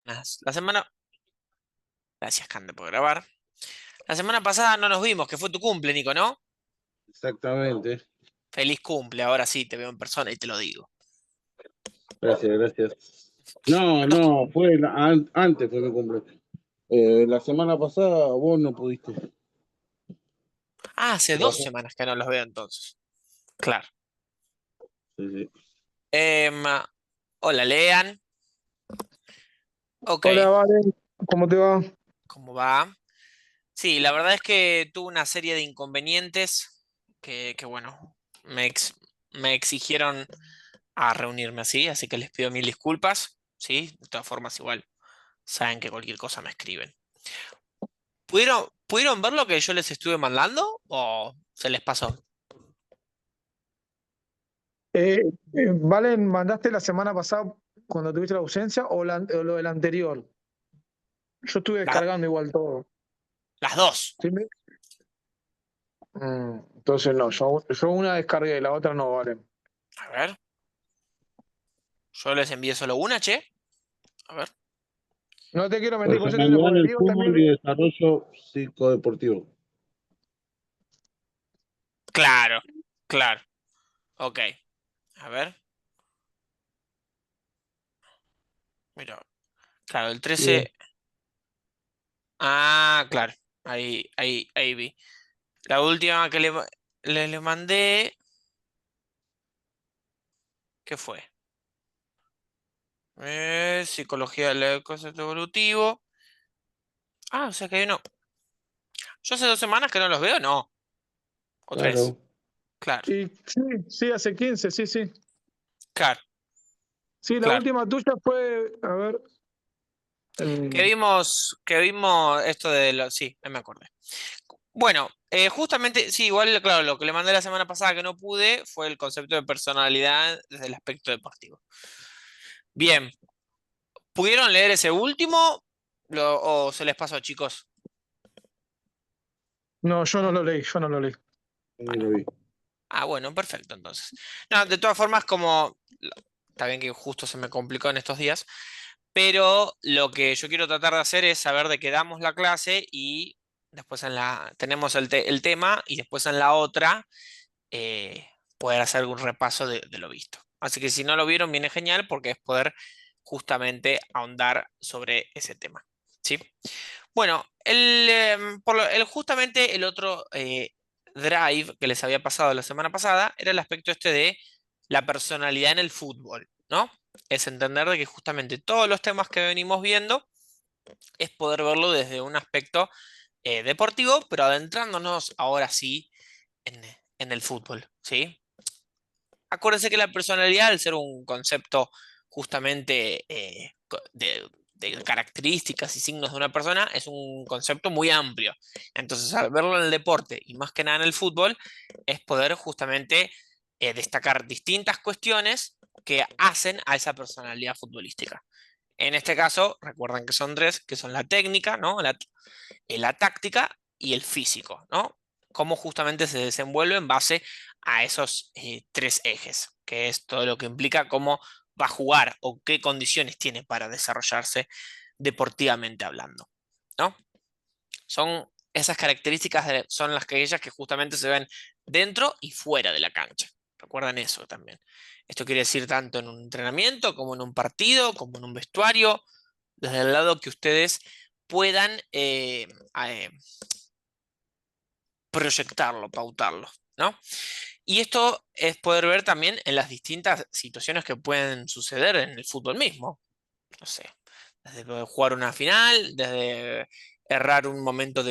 La semana... Gracias, Cande, por grabar. La semana pasada no nos vimos, que fue tu cumple, Nico, ¿no? Exactamente. Feliz cumple, ahora sí te veo en persona y te lo digo. Gracias, gracias. No, Bueno, no, antes fue mi cumpleaños. La semana pasada vos no pudiste. hace ¿Qué 2 pasó? semanas que no los veo entonces. Claro. Sí, sí. Em, hola, Lean. Ok, Hola, Vale, ¿cómo te va? ¿cómo va? Sí, la verdad es que tuve una serie de inconvenientes que bueno, me exigieron a reunirme así que les pido mil disculpas, ¿sí? De todas formas, igual saben que cualquier cosa me escriben. ¿Pudieron ver lo que yo les estuve mandando o se les pasó? Valen, ¿mandaste la semana pasada cuando tuviste la ausencia o lo del anterior? Yo estuve La- descargando igual todo. las dos. ¿Sí entonces no, yo una descargué, la otra no, vale. A ver, yo les envié solo una, che. A ver. No te quiero mentir, por eso te digo, Personalidad en porque el Diego fútbol también. y desarrollo psicodeportivo. Claro, claro. Ok. A ver. Mira, claro, el Bien. 13. Ah, claro. Ahí vi. La última que le mandé, ¿qué fue? Psicología del concepto evolutivo. Ah, o sea que hay uno. Yo hace 2 semanas que no los veo, no. O 3. Claro. Claro, Y sí, sí, hace 15, sí, sí. claro, Sí, la claro. última tuya fue, a ver, el- Que vimos esto de los. Sí, me acordé. Bueno, justamente, sí, igual, claro, lo que le mandé la semana pasada que no pude fue el concepto de personalidad desde el aspecto deportivo. Bien, ¿pudieron leer ese último o se les pasó, chicos? no, yo no lo leí, yo no lo leí. Ni Bueno, lo vi. bueno, perfecto, entonces. No, de todas formas, está bien que justo se me complicó en estos días, pero lo que yo quiero tratar de hacer es saber de qué damos la clase y después tenemos el tema y después en la otra poder hacer un repaso de lo visto. Así que si no lo vieron, viene genial porque es poder justamente ahondar sobre ese tema. ¿Sí? Bueno, justamente el otro drive que les había pasado la semana pasada era el aspecto este de la personalidad en el fútbol, ¿no? Es entender de que justamente todos los temas que venimos viendo es poder verlo desde un aspecto deportivo, pero adentrándonos ahora sí en el fútbol, ¿sí? Acuérdense que la personalidad, al ser un concepto justamente de características y signos de una persona, es un concepto muy amplio. Entonces, al verlo en el deporte y más que nada en el fútbol, es poder justamente destacar distintas cuestiones que hacen a esa personalidad futbolística. En este caso, recuerden que son tres, que son la técnica, ¿no? La táctica y el físico, ¿no? Cómo justamente se desenvuelve en base a esos tres ejes, que es todo lo que implica cómo va a jugar o qué condiciones tiene para desarrollarse deportivamente hablando, ¿no? Son esas características son las que ellas que justamente se ven dentro y fuera de la cancha. Recuerden eso también. Esto quiere decir tanto en un entrenamiento como en un partido, como en un vestuario, desde el lado que ustedes puedan eh, proyectarlo, pautarlo, ¿no? Y esto es poder ver también en las distintas situaciones que pueden suceder en el fútbol mismo. No sé, desde poder jugar una final, desde errar un momento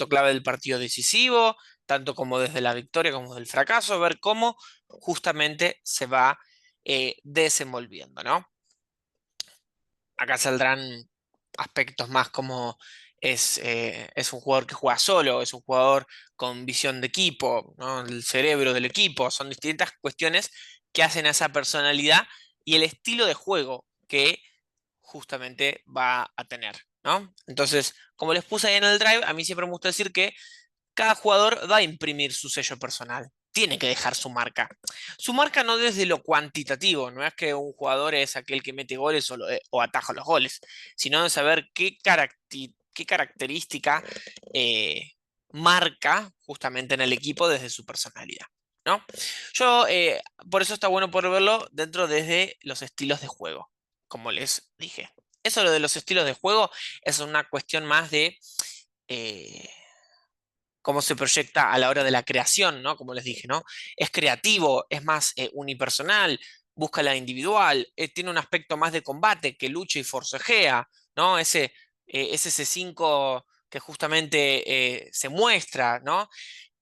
clave del partido decisivo, tanto como desde la victoria como del fracaso, ver cómo justamente se va desenvolviendo, ¿no? Acá saldrán aspectos más como es un jugador que juega solo, es un jugador con visión de equipo, ¿no? El cerebro del equipo, son distintas cuestiones que hacen a esa personalidad y el estilo de juego que justamente va a tener, ¿no? Entonces, como les puse ahí en el drive, a mí siempre me gusta decir que cada jugador va a imprimir su sello personal, tiene que dejar su marca. Su marca no desde lo cuantitativo, no es que un jugador es aquel que mete goles o ataja los goles, sino de saber qué característica marca justamente en el equipo desde su personalidad, ¿no? Yo, por eso está bueno poder verlo dentro desde los estilos de juego, como les dije. Eso lo de los estilos de juego es una cuestión más de eh, cómo se proyecta a la hora de la creación, ¿no? Como les dije, ¿no? Es creativo, es más unipersonal, busca la individual, tiene un aspecto más de combate, que lucha y forcejea, ¿no? Es ese 5 que justamente se muestra, ¿no?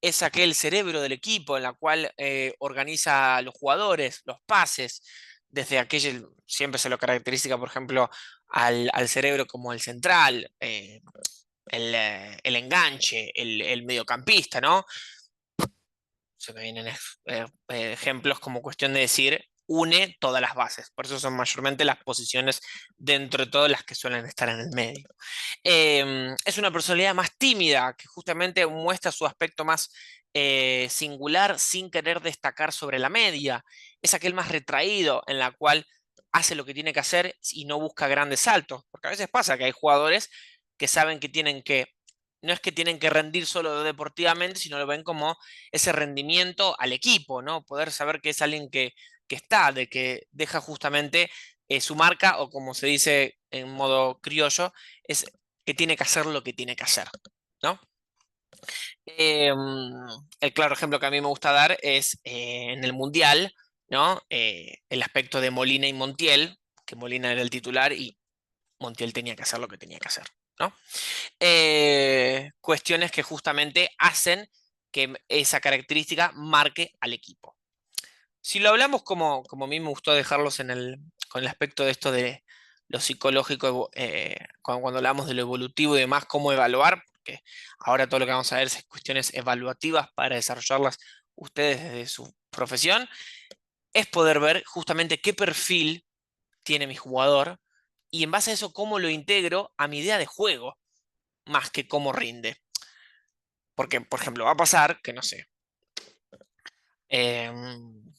Es aquel cerebro del equipo en la cual organiza a los jugadores, los pases, desde aquello, siempre se lo caracteriza, por ejemplo, al cerebro como el central, el enganche, el mediocampista, ¿no? Se me vienen ejemplos como cuestión de decir, une todas las bases. Por eso son mayormente las posiciones dentro de todas las que suelen estar en el medio. Es una personalidad más tímida, que justamente muestra su aspecto más singular sin querer destacar sobre la media. Es aquel más retraído, en la cual hace lo que tiene que hacer y no busca grandes saltos. Porque a veces pasa que hay jugadores que saben que tienen que, no es que tienen que rendir solo deportivamente, sino lo ven como ese rendimiento al equipo, ¿no? Poder saber que es alguien que está, de que deja justamente su marca, o como se dice en modo criollo, es que tiene que hacer lo que tiene que hacer, ¿no? El claro ejemplo que a mí me gusta dar es en el Mundial, ¿no? El aspecto de Molina y Montiel, que Molina era el titular y Montiel tenía que hacer lo que tenía que hacer, ¿no? Cuestiones que justamente hacen que esa característica marque al equipo. Si lo hablamos como a mí me gustó dejarlos con el aspecto de esto de lo psicológico, cuando hablamos de lo evolutivo y demás, cómo evaluar, porque ahora todo lo que vamos a ver es cuestiones evaluativas para desarrollarlas ustedes desde su profesión, es poder ver justamente qué perfil tiene mi jugador y en base a eso cómo lo integro a mi idea de juego, más que cómo rinde. Porque, por ejemplo, va a pasar que, no sé, em,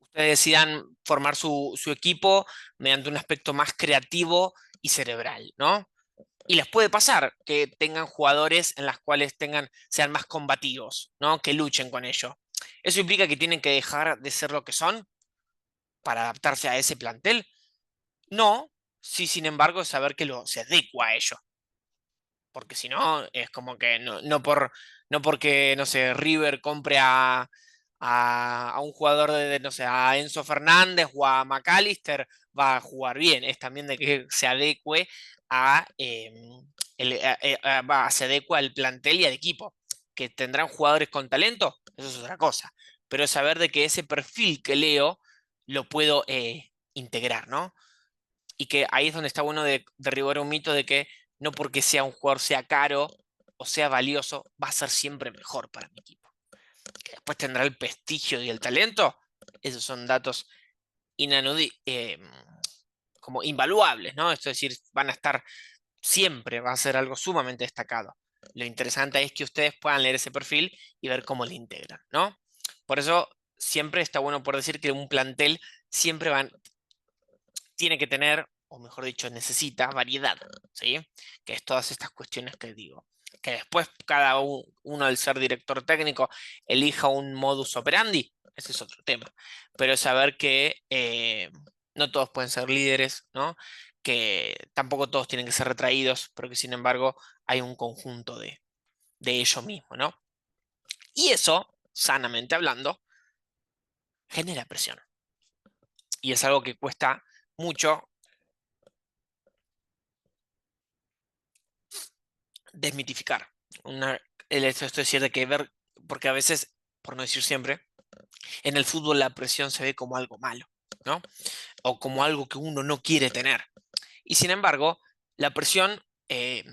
ustedes decidan formar su equipo mediante un aspecto más creativo y cerebral, ¿no? Y les puede pasar que tengan jugadores en las cuales sean más combativos, ¿no? Que luchen con ello. ¿Eso implica que tienen que dejar de ser lo que son para adaptarse a ese plantel? No, sí, sin embargo, saber que se adecua a ello. Porque si no, es como que no porque, no sé, River compre a un jugador no sé, a Enzo Fernández o a McAllister, va a jugar bien. Es también de que se adecue se adecua al plantel y al equipo. Que tendrán jugadores con talento, eso es otra cosa. Pero es saber de que ese perfil que leo lo puedo integrar, ¿no? Y que ahí es donde está bueno de derribar un mito de que no porque sea un jugador sea caro o sea valioso, va a ser siempre mejor para mi equipo. Que después tendrá el prestigio y el talento, esos son datos como invaluables, ¿no? Es decir, van a estar siempre, va a ser algo sumamente destacado. Lo interesante es que ustedes puedan leer ese perfil y ver cómo le integran, ¿no? Por eso siempre está bueno por decir que un plantel siempre tiene que tener, o mejor dicho, necesita variedad, ¿sí? Que es todas estas cuestiones que digo. Que después cada uno, al ser director técnico, elija un modus operandi, ese es otro tema. Pero es saber que no todos pueden ser líderes, ¿no? Que tampoco todos tienen que ser retraídos, pero que sin embargo hay un conjunto de ello mismo, ¿no? Y eso, sanamente hablando, genera presión. Y es algo que cuesta mucho desmitificar. Esto es decir, de que ver, porque a veces, por no decir siempre, en el fútbol la presión se ve como algo malo, ¿no? O como algo que uno no quiere tener. Y sin embargo, la presión es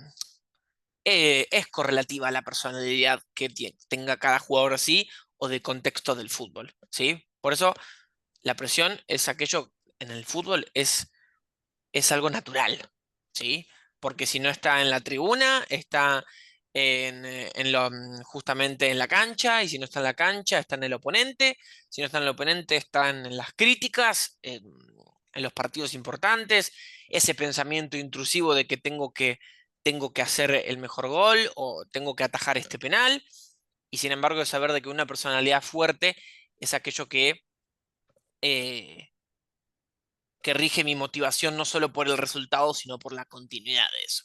correlativa a la personalidad que tenga cada jugador así o de contexto del fútbol, ¿sí? Por eso la presión es aquello en el fútbol es algo natural, ¿sí? Porque si no está en la tribuna, está justamente en la cancha, y si no está en la cancha, está en el oponente, si no está en el oponente, están en las críticas, en los partidos importantes, ese pensamiento intrusivo de que tengo que hacer el mejor gol o tengo que atajar este penal, y sin embargo saber de que una personalidad fuerte es aquello eh, que rige mi motivación no solo por el resultado, sino por la continuidad de eso.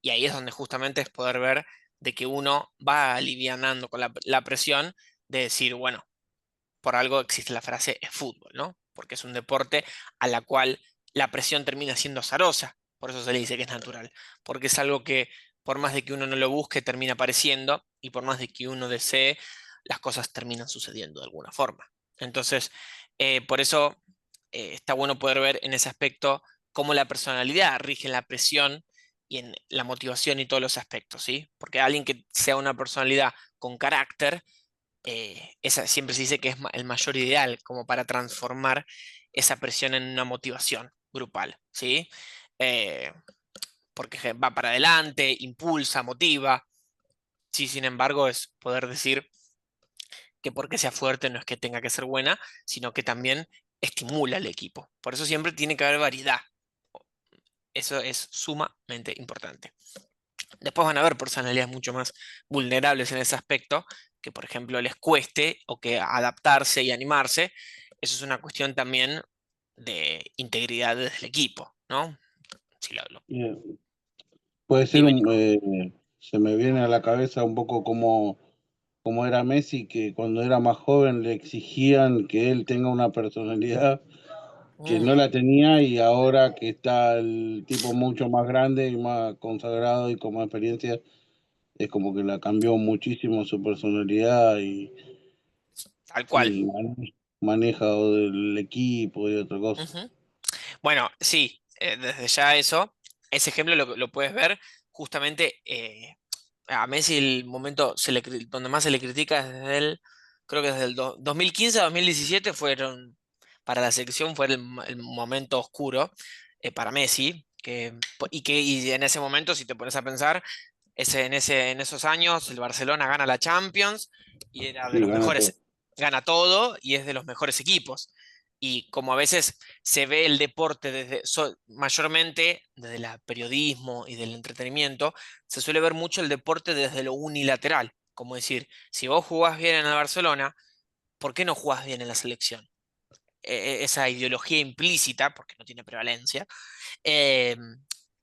Y ahí es donde justamente es poder ver de que uno va alivianando con la presión de decir, bueno, por algo existe la frase es fútbol, ¿no? Porque es un deporte a la cual la presión termina siendo azarosa. Por eso se le dice que es natural. Porque es algo que por más de que uno no lo busque, termina apareciendo. Y por más de que uno desee, las cosas terminan sucediendo de alguna forma. Entonces, por eso está bueno poder ver en ese aspecto cómo la personalidad rige en la presión y en la motivación y todos los aspectos, ¿sí? Porque alguien que sea una personalidad con carácter, esa siempre se dice que es el mayor ideal como para transformar esa presión en una motivación grupal, ¿sí? Eh, Porque va para adelante, impulsa, motiva. Sí, sin embargo, es poder decir que porque sea fuerte no es que tenga que ser buena, sino que también estimula al equipo. Por eso siempre tiene que haber variedad. Eso es sumamente importante. Después van a haber personalidades mucho más vulnerables en ese aspecto, que por ejemplo les cueste o que adaptarse y animarse. Eso es una cuestión también de integridad del equipo, ¿no? Si Eh, Puede ser dime, Nico. se me viene a la cabeza un poco como era Messi, que cuando era más joven le exigían que él tenga una personalidad que Mm, no la tenía y ahora que está el tipo mucho más grande y más consagrado y con más experiencia, es como que la cambió muchísimo su personalidad tal cual. y maneja del equipo y otra cosa. Ujú. Bueno, sí, desde ya eso, ese ejemplo lo puedes ver justamente a Messi el momento donde más se le critica es desde creo que desde el 2015 a 2017 fueron, para la selección fue el momento oscuro para Messi, y en ese momento, si te pones a pensar, en esos años el Barcelona gana la Champions y era de Sí, los gana todo. mejores, gana todo y es de los mejores equipos. Y como a veces se ve el deporte mayormente desde el periodismo y del entretenimiento, se suele ver mucho el deporte desde lo unilateral. Como decir, si vos jugás bien en el Barcelona, ¿por qué no jugás bien en la selección? Esa ideología implícita, porque no tiene prevalencia, eh,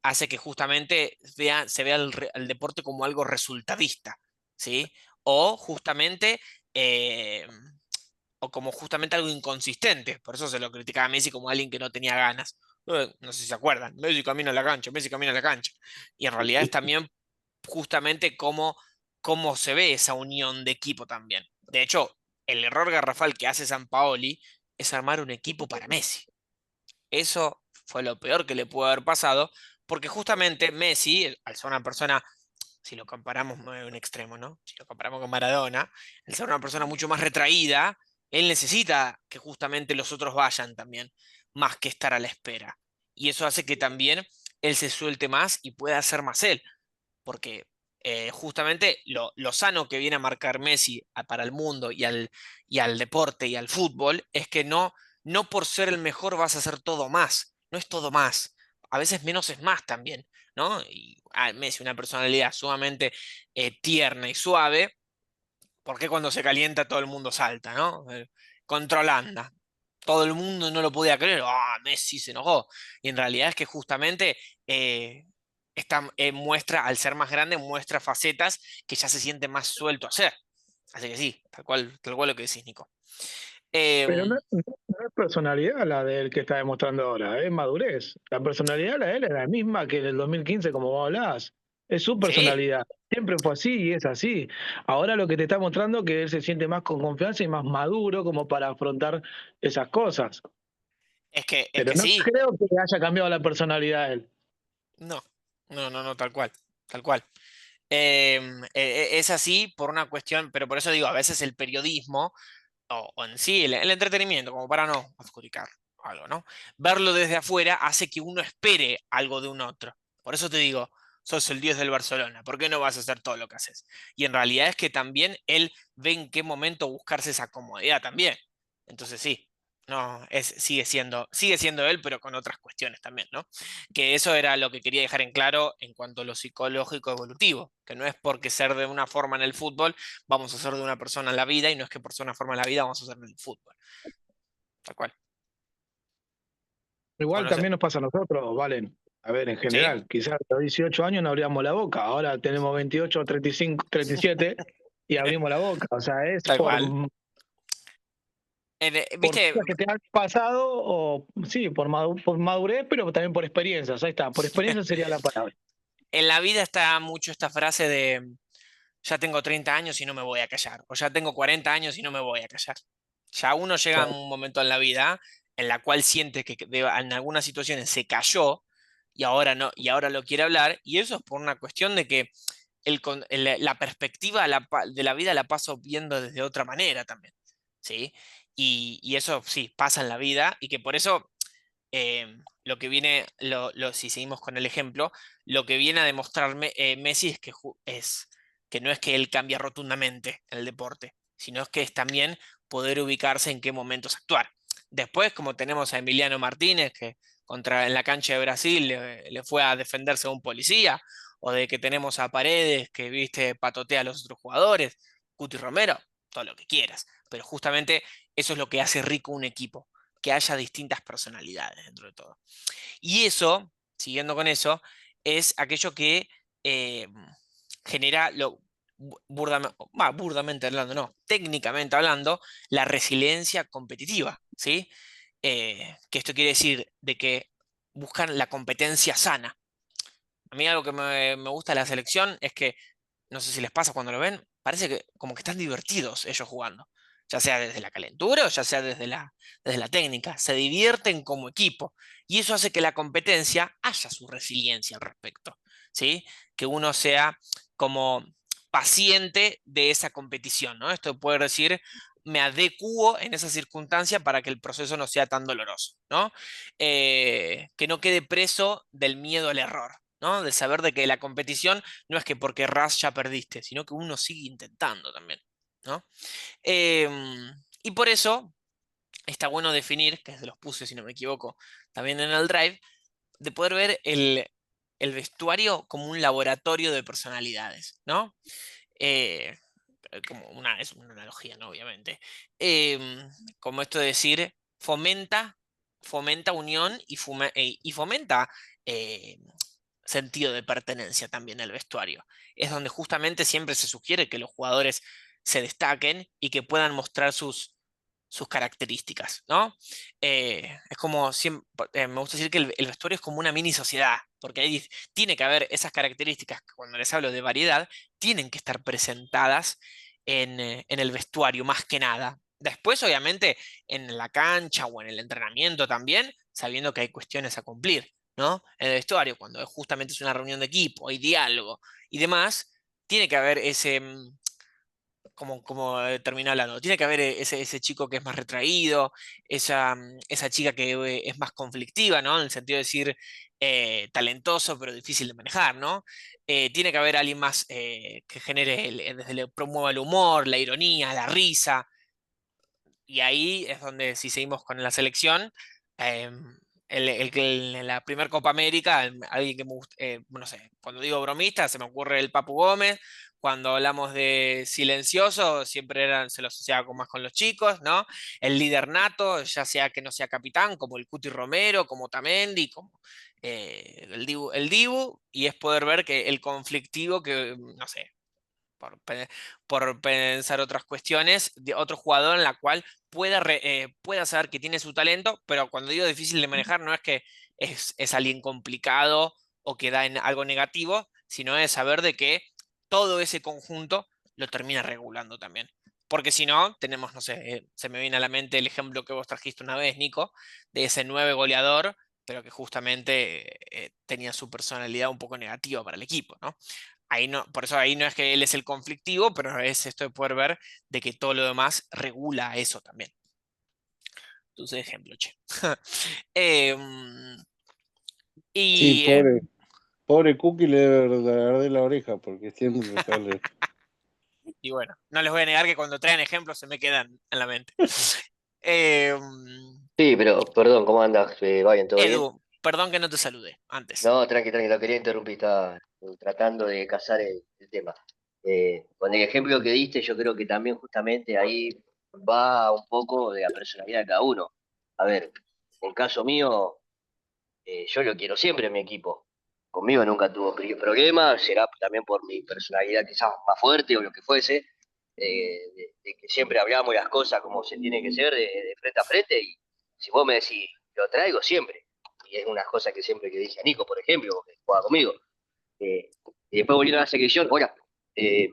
hace que justamente se vea el deporte como algo resultadista, ¿sí? O justamente, eh, o como justamente algo inconsistente. Por eso se lo criticaba a Messi como alguien que no tenía ganas. No sé si se acuerdan, Messi camina a la cancha, Messi camina a la cancha. Y en realidad es también justamente cómo se ve esa unión de equipo también. De hecho, el error garrafal que hace Sampaoli es armar un equipo para Messi. Eso fue lo peor que le pudo haber pasado, porque justamente Messi, al ser una persona, si lo comparamos, no es un extremo, ¿no? Si lo comparamos con Maradona, al ser una persona mucho más retraída, él necesita que justamente los otros vayan también, más que estar a la espera. Y eso hace que también él se suelte más y pueda hacer más él, porque justamente lo sano que viene a marcar Messi para el mundo y al deporte y al fútbol es que no por ser el mejor vas a hacer todo más, no es todo más, a veces menos es más también, ¿no? Y Messi, una personalidad sumamente tierna y suave, ¿por qué cuando se calienta todo el mundo salta, ¿no? Contra Holanda. Todo el mundo no lo podía creer. Ah, Messi se enojó. Y en realidad es que justamente eh, muestra, al ser más grande, muestra facetas que ya se siente más suelto a hacer. Así que sí, tal cual lo que decís, Nico. Pero Em, no es personalidad la de él que está demostrando ahora, es madurez. La personalidad la de él es la misma que en el 2015, como vos hablás. Es su sí, personalidad. Siempre fue así y es así. Ahora lo que te está mostrando es que él se siente más con confianza y más maduro como para afrontar esas cosas. es Pero que no sí. creo que haya cambiado la personalidad de él. No, no, tal cual, tal cual. Es así por una cuestión, pero por eso digo, a veces el periodismo o en sí el entretenimiento, como para no adjudicar algo, ¿no? Verlo desde afuera hace que uno espere algo de un otro. Por eso te digo, sos el 10 del Barcelona, ¿por qué no vas a hacer todo lo que haces? Y en realidad es que también él ve en qué momento buscarse esa comodidad también. Entonces sí, no, sigue siendo él, pero con otras cuestiones también, ¿no? Que eso era lo que quería dejar en claro en cuanto a lo psicológico evolutivo, que no es porque ser de una forma en el fútbol, vamos a ser de una persona en la vida, y no es que por ser una forma en la vida vamos a ser en el fútbol. Tal cual. Igual ¿Conoce? también nos pasa a nosotros, Valen. A ver, en ¿Sí? general, quizás a los 18 años no abríamos la boca, ahora tenemos 28, 35, 37 y abrimos la boca. O sea, es Tal cual. por ¿Viste? cosas que te han pasado o sí, por madurez, pero también por experiencias. Ahí está, por experiencia sería la palabra. En la vida está mucho esta frase de ya tengo 30 años y no me voy a callar, o ya tengo 40 años y no me voy a callar. Ya uno llega a Claro. un momento en la vida en la cual siente que en algunas situaciones se cayó y ahora no, y ahora lo quiere hablar, y eso es por una cuestión de que la perspectiva de la vida la paso viendo desde otra manera también, ¿sí? Y eso sí, pasa en la vida, y que por eso lo que viene, si seguimos con el ejemplo, lo que viene a demostrarme Messi es que no es que él cambia rotundamente en el deporte, sino es que es también poder ubicarse en qué momentos actuar. Después, como tenemos a Emiliano Martínez, que en la cancha de Brasil le fue a defenderse a un policía, o de que tenemos a Paredes, que viste, patotea a los otros jugadores, Cuti Romero, todo lo que quieras. Pero justamente eso es lo que hace rico un equipo, que haya distintas personalidades dentro de todo. Y eso, siguiendo con eso, es aquello que eh, genera, burdamente hablando, no, técnicamente hablando, la resiliencia competitiva, ¿sí? Que esto quiere decir de que buscan la competencia sana. A mí algo que me gusta de la selección es que, no sé si les pasa cuando lo ven, parece que como que están divertidos ellos jugando, ya sea desde la calentura o ya sea desde la técnica, se divierten como equipo, y eso hace que la competencia haya su resiliencia al respecto, ¿sí? Que uno sea como paciente de esa competición, ¿no? Esto puede decir, me adecuo en esa circunstancia para que el proceso no sea tan doloroso, ¿no? Que no quede preso del miedo al error, ¿no? De saber de que la competición no es que porque ras ya perdiste, sino que uno sigue intentando también, ¿no? Y por eso está bueno definir, que se los puse, si no me equivoco, también en el Drive, de poder ver el vestuario como un laboratorio de personalidades, ¿no? Eh, es una analogía, ¿no? Obviamente. Como esto de decir, fomenta unión y fomenta eh, sentido de pertenencia también el vestuario. Es donde justamente siempre se sugiere que los jugadores se destaquen y que puedan mostrar sus características, ¿no? Es como me gusta decir que el vestuario es como una mini sociedad, porque ahí tiene que haber esas características que cuando les hablo de variedad, tienen que estar presentadas en el vestuario más que nada. Después, obviamente, en la cancha o en el entrenamiento también, sabiendo que hay cuestiones a cumplir, ¿no? En el vestuario, cuando justamente es una reunión de equipo, hay diálogo y demás, tiene que haber como terminé hablando, tiene que haber ese chico que es más retraído, esa chica que es más conflictiva, ¿no? En el sentido de decir talentoso pero difícil de manejar, ¿no? Tiene que haber alguien más que genere, promueva el humor, la ironía, la risa, y ahí es donde, si seguimos con la selección, eh, en la primera Copa América, alguien que me gusta, no sé, cuando digo bromista, se me ocurre el Papu Gómez. Cuando hablamos de silencioso, siempre se lo asociaba más con los chicos, ¿no? El líder nato, ya sea que no sea capitán, como el Cuti Romero, como Tamendi, como el Dibu, y es poder ver que el conflictivo, que, no sé, por, por pensar otras cuestiones, de otro jugador en la cual pueda saber que tiene su talento, pero cuando digo difícil de manejar, no es que es alguien complicado o que da en algo negativo, sino es saber de que todo ese conjunto lo termina regulando también. Porque si no, tenemos, no sé, se me viene a la mente el ejemplo que vos trajiste una vez, Nico, de ese 9 goleador, pero que justamente tenía su personalidad un poco negativa para el equipo, ¿no? Ahí no, por eso ahí no es que él es el conflictivo, pero es esto de poder ver de que todo lo demás regula eso también. Entonces, ejemplo, che. Em, Sí, y pobre, Pobre Cookie le debe de arder la oreja porque siempre sale. Y bueno, no les voy a negar que cuando traen ejemplos se me quedan en la mente. Eh, Sí, pero perdón, ¿cómo andas, Brian? ¿Todo bien? Edu, perdón que no te saludé antes. No, tranqui, tranqui, lo quería interrumpir, estaba tratando de cazar el tema. Con el ejemplo que diste, yo creo que también justamente ahí va un poco de la personalidad de cada uno. A ver, en caso mío, yo lo quiero siempre en mi equipo. Conmigo nunca tuvo problemas, será también por mi personalidad quizás más fuerte o lo que fuese, de que siempre hablamos las cosas como se tiene que ser, de frente a frente, y si vos me decís, lo traigo siempre. Y es una cosa que siempre que dije a Nico, por ejemplo, que juega conmigo. Y después volviendo a la selección, ahora, eh,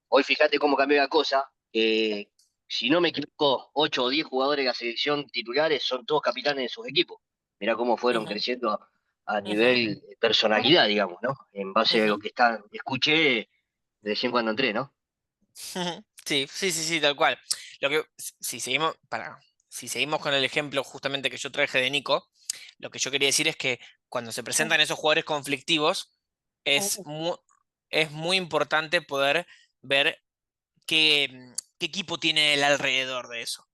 hoy fíjate cómo cambió la cosa. Si no me equivoco, 8 o 10 jugadores de la selección titulares son todos capitanes de sus equipos. Mirá cómo fueron Ujú, creciendo a ujú, nivel de personalidad, digamos, ¿no? En base a lo ujú, que escuché de recién cuando entré, ¿no? ujú. Sí, sí, sí, sí, tal cual. Lo que, si seguimos con el ejemplo justamente que yo traje de Nico, lo que yo quería decir es que cuando se presentan esos jugadores conflictivos, es muy, es muy importante poder ver qué equipo tiene el alrededor de eso,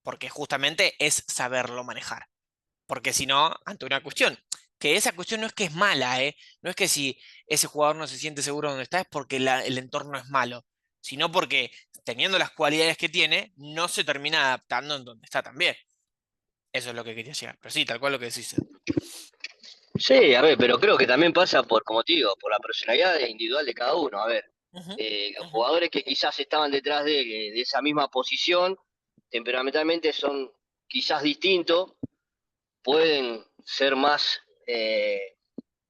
porque justamente es saberlo manejar. Porque si no, ante una cuestión, que esa cuestión no es que es mala, ¿eh? No es que si ese jugador no se siente seguro donde está, es porque el entorno es malo, sino porque teniendo las cualidades que tiene, no se termina adaptando en donde está también. Eso es lo que quería llegar. Pero sí, tal cual lo que decís. Sí, a ver, pero creo que también pasa por, como te digo, por la personalidad individual de cada uno. A ver, Ujú, los ujú, jugadores que quizás estaban detrás de esa misma posición, temperamentalmente son quizás distintos, pueden ser más,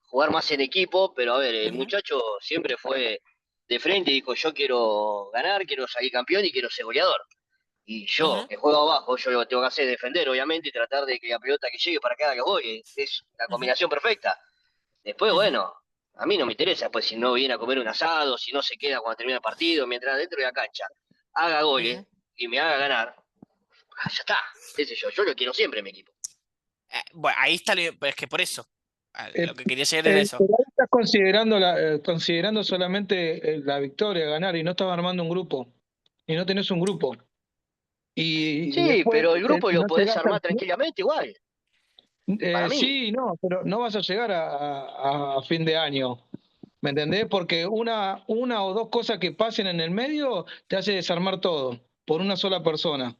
jugar más en equipo, pero a ver, el ujú, muchacho siempre fue de frente y dijo, yo quiero ganar, quiero salir campeón y quiero ser goleador. Y yo, ujú, que juego abajo, yo lo que tengo que hacer es defender, obviamente, y tratar de que la pelota que llegue para que haga los goles. Es la ujú, combinación perfecta. Después, ujú, bueno, a mí no me interesa, pues si no viene a comer un asado, si no se queda cuando termina el partido, mientras dentro de la cancha haga goles ujú. y me haga ganar, ya está, qué sé yo lo quiero siempre en mi equipo. Bueno, ahí está, es que por eso, Eh, lo que quería llegar era eso. pero ahí estás considerando, considerando solamente la victoria, ganar, y no estás armando un grupo, y no tenés un grupo. Y Sí, después pero el grupo lo no podés llegás armar tranquilamente igual, para mí. sí, no, pero no vas a llegar a fin de año. ¿Me entendés? Porque una o dos cosas que pasen en el medio te hace desarmar todo por una sola persona.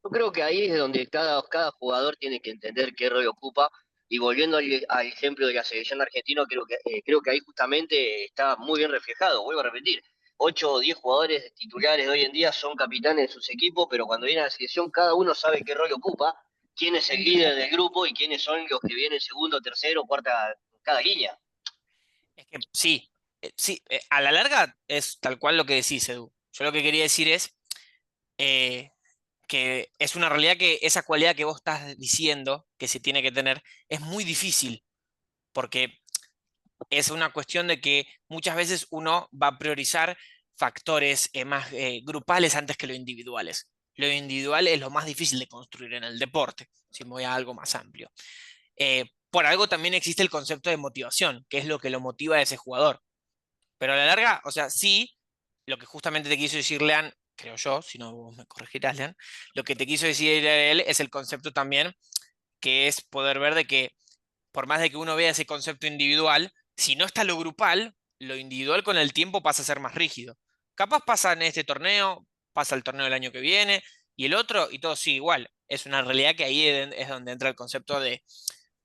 Yo creo que ahí es donde cada jugador tiene que entender qué rol ocupa. Y volviendo al ejemplo de la selección argentina, creo que ahí justamente está muy bien reflejado. Vuelvo a repetir, 8 o 10 jugadores titulares de hoy en día son capitanes de sus equipos, pero cuando viene a la selección cada uno sabe qué rol ocupa, quién es el líder del grupo y quiénes son los que vienen segundo, tercero, cuarta, cada línea. Es que sí, sí, a la larga es tal cual lo que decís, Edu. Yo lo que quería decir es eh, que es una realidad que esa cualidad que vos estás diciendo que se tiene que tener es muy difícil, porque es una cuestión de que muchas veces uno va a priorizar factores más grupales antes que lo individuales. Lo individual es lo más difícil de construir en el deporte, si me voy a algo más amplio. Por algo también existe el concepto de motivación, que es lo que lo motiva a ese jugador. Pero a la larga, o sea, sí, lo que justamente te quiso decir Lean, creo yo, si no vos me corregirás, Lean, lo que te quiso decir él es el concepto también, que es poder ver de que por más de que uno vea ese concepto individual, si no está lo grupal, lo individual con el tiempo pasa a ser más rígido. Capaz pasa en este torneo, pasa el torneo del año que viene, y el otro, y todo sigue igual. Es una realidad que ahí es donde entra el concepto de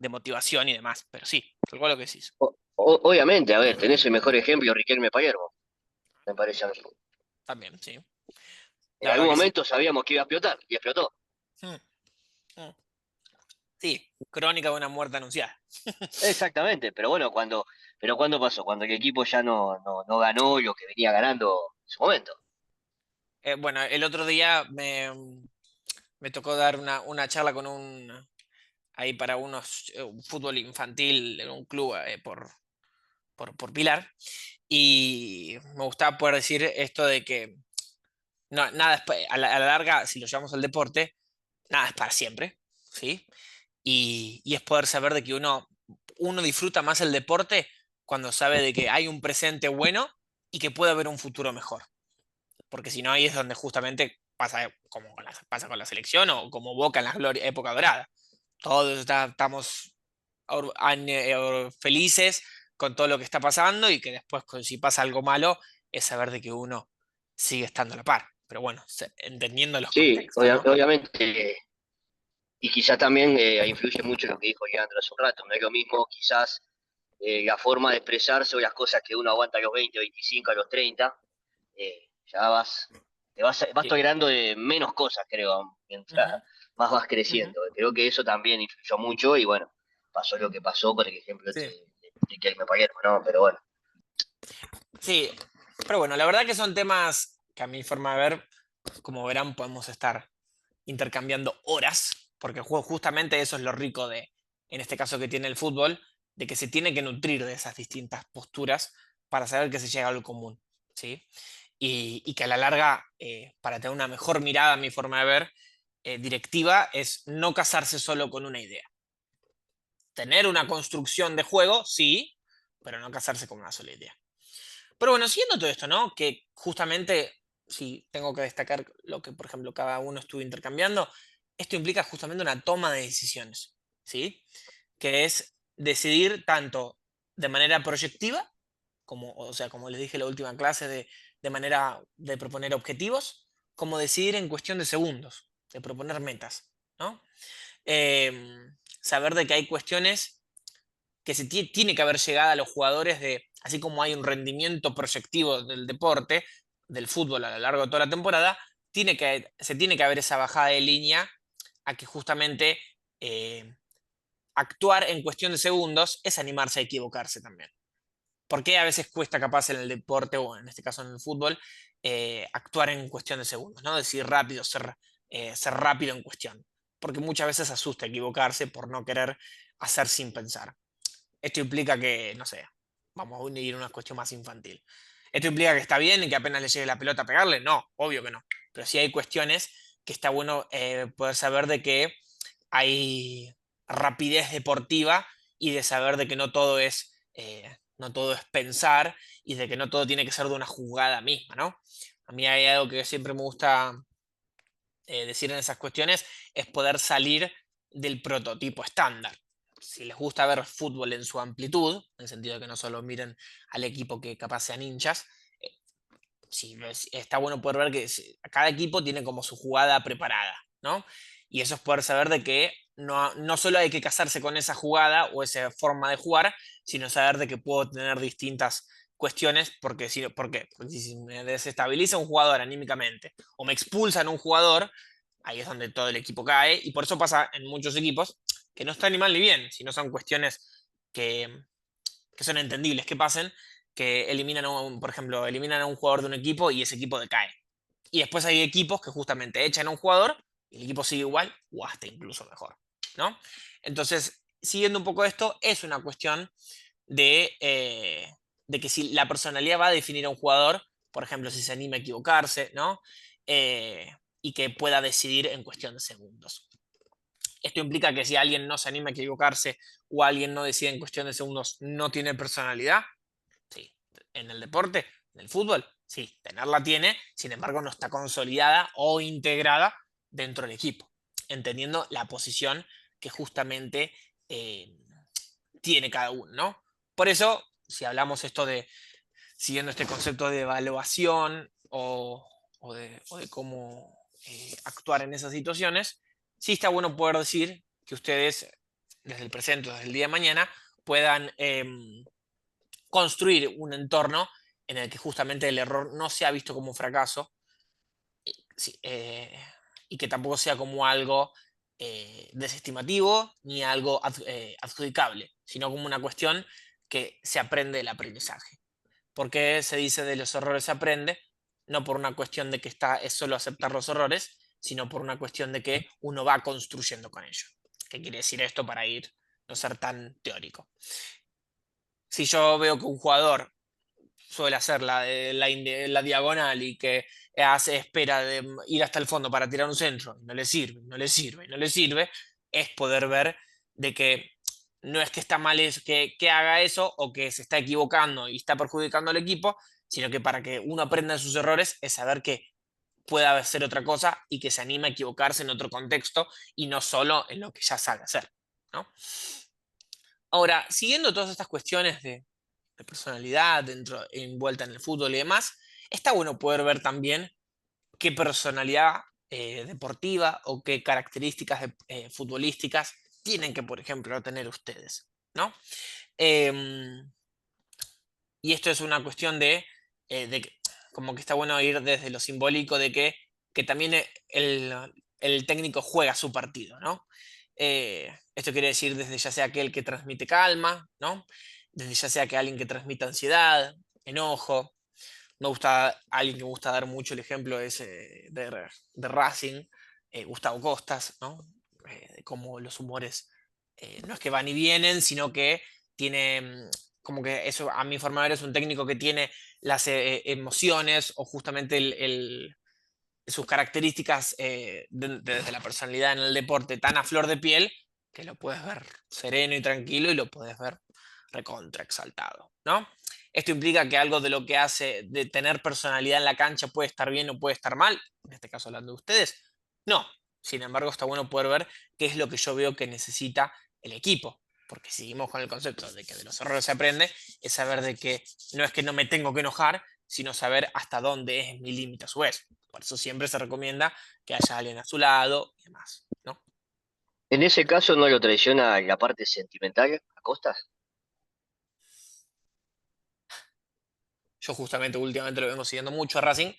motivación y demás. Pero sí, tal cual lo que decís. Obviamente, a ver, tenés el mejor ejemplo, Riquelme Palermo, me parece a mí. También, sí. En La algún verdad que sí. momento sabíamos que iba a explotar, y explotó. Mm, mm. Sí, crónica de una muerte anunciada. Exactamente, pero bueno, pero ¿cuándo pasó? Cuando el equipo ya no ganó lo que venía ganando en su momento. Bueno, el otro día me tocó dar una charla con ahí para un fútbol infantil en un club por Pilar. Y me gustaba poder decir esto de que no, nada a la larga, si lo llevamos al deporte, nada es para siempre, ¿sí? Y es poder saber de que uno disfruta más el deporte cuando sabe de que hay un presente bueno y que puede haber un futuro mejor. Porque si no, ahí es donde justamente pasa como pasa con la selección o como Boca en la época dorada. Todos estamos felices con todo lo que está pasando y que después, si pasa algo malo, es saber de que uno sigue estando a la par. Pero bueno, entendiendo los Sí, contextos, ¿no? obviamente, y quizás también influye mucho lo que dijo Leandro hace un rato, no es lo mismo quizás la forma de expresarse o las cosas que uno aguanta a los 20, 25, a los 30, ya vas Sí. tolerando de menos cosas, creo, mientras Ujú, más vas ujú. creciendo. Creo que eso también influyó mucho y bueno, pasó lo que pasó con el ejemplo Sí. de Kelme Palermo, ¿no? Pero bueno. Sí, pero bueno, la verdad que son temas que a mi forma de ver, como verán, podemos estar intercambiando horas, porque justamente eso es lo rico de, en este caso que tiene el fútbol, de que se tiene que nutrir de esas distintas posturas para saber que se llega a algo común, ¿sí? Y que a la larga, para tener una mejor mirada, a mi forma de ver, directiva, es no casarse solo con una idea. Tener una construcción de juego, sí, pero no casarse con una sola idea. Pero bueno, siguiendo todo esto, ¿no? Que justamente, si tengo que destacar lo que, por ejemplo, cada uno estuvo intercambiando, esto implica justamente una toma de decisiones, ¿sí? Que es decidir tanto de manera proyectiva, como, o sea, como les dije en la última clase, de manera de proponer objetivos, como decidir en cuestión de segundos, de proponer metas, ¿no? Saber de que hay cuestiones que tiene que haber llegado a los jugadores de, así como hay un rendimiento proyectivo del deporte, del fútbol a lo largo de toda la temporada, se tiene que haber esa bajada de línea a que justamente eh, actuar en cuestión de segundos es animarse a equivocarse también. Porque a veces cuesta capaz en el deporte o en este caso en el fútbol actuar en cuestión de segundos, ¿no? Decir rápido, ser rápido en cuestión. Porque muchas veces asusta equivocarse por no querer hacer sin pensar. Esto implica que, no sé, vamos a ir a una cuestión más infantil. ¿Esto implica que está bien y que apenas le llegue la pelota a pegarle? No, obvio que no. Pero sí hay cuestiones que está bueno poder saber de que hay rapidez deportiva y de saber de que no todo es pensar y de que no todo tiene que ser de una jugada misma, ¿no? A mí hay algo que siempre me gusta decir en esas cuestiones, es poder salir del prototipo estándar. Si les gusta ver fútbol en su amplitud, en el sentido de que no solo miren al equipo que capaz sean hinchas, eh, sí, está bueno poder ver que cada equipo tiene como su jugada preparada, ¿no? Y eso es poder saber de que no solo hay que casarse con esa jugada o esa forma de jugar, sino saber de que puedo tener distintas cuestiones, ¿por qué? Porque si me desestabiliza un jugador anímicamente o me expulsan un jugador, ahí es donde todo el equipo cae, y por eso pasa en muchos equipos que no está ni mal ni bien, sino son cuestiones que, que son entendibles que pasen, que por ejemplo, eliminan a un jugador de un equipo y ese equipo decae. Y después hay equipos que justamente echan a un jugador y el equipo sigue igual o hasta incluso mejor, ¿no? Entonces, siguiendo un poco esto, es una cuestión de que si la personalidad va a definir a un jugador, por ejemplo, si se anima a equivocarse, ¿no? Y que pueda decidir en cuestión de segundos. Esto implica que si alguien no se anima a equivocarse o alguien no decide en cuestión de segundos, no tiene personalidad. Sí, en el deporte, en el fútbol, sí, tenerla tiene, sin embargo no está consolidada o integrada dentro del equipo, entendiendo la posición que justamente eh, tiene cada uno, ¿no? Por eso, si hablamos esto de, siguiendo este concepto de evaluación o de cómo actuar en esas situaciones, sí está bueno poder decir que ustedes, desde el presente o desde el día de mañana, puedan construir un entorno en el que justamente el error no sea visto como un fracaso sí, y que tampoco sea como algo desestimativo ni algo adjudicable, sino como una cuestión que se aprende del aprendizaje. ¿Por qué se dice de los errores se aprende? No por una cuestión de que es solo aceptar los errores, sino por una cuestión de que uno va construyendo con ellos. ¿Qué quiere decir esto para no ser tan teórico? Si yo veo que un jugador suele hacer la diagonal y que espera de ir hasta el fondo para tirar un centro, no le sirve, no le sirve, no le sirve, es poder ver de que no es que está mal que haga eso o que se está equivocando y está perjudicando al equipo, sino que para que uno aprenda de sus errores es saber que puede hacer otra cosa y que se anime a equivocarse en otro contexto y no solo en lo que ya sabe hacer, ¿no? Ahora, siguiendo todas estas cuestiones de personalidad envuelta en el fútbol y demás, está bueno poder ver también qué personalidad deportiva o qué características futbolísticas tienen que, por ejemplo, tener ustedes, ¿no? Em, y esto es una cuestión como que está bueno ir desde lo simbólico de que también el técnico juega su partido, ¿no? Esto quiere decir desde ya sea aquel que transmite calma, ¿no? Desde ya sea que alguien que transmite ansiedad, enojo. Alguien que me gusta dar mucho el ejemplo es de Racing, Gustavo Costas, ¿no? De cómo los humores no es que van y vienen, sino que tiene, como que eso, a mi forma de ver, es un técnico que tiene las emociones o justamente sus características desde la personalidad en el deporte tan a flor de piel que lo puedes ver sereno y tranquilo y lo puedes ver recontra exaltado, ¿no? Esto implica que algo de lo que hace de tener personalidad en la cancha puede estar bien o puede estar mal, en este caso hablando de ustedes. No, sin embargo está bueno poder ver qué es lo que yo veo que necesita el equipo, porque seguimos con el concepto de que de los errores se aprende, es saber de que no es que no me tengo que enojar, sino saber hasta dónde es mi límite a su vez. Por eso siempre se recomienda que haya alguien a su lado y demás, ¿no? En ese caso no lo traiciona la parte sentimental a Costas. Yo justamente últimamente lo vengo siguiendo mucho a Racing.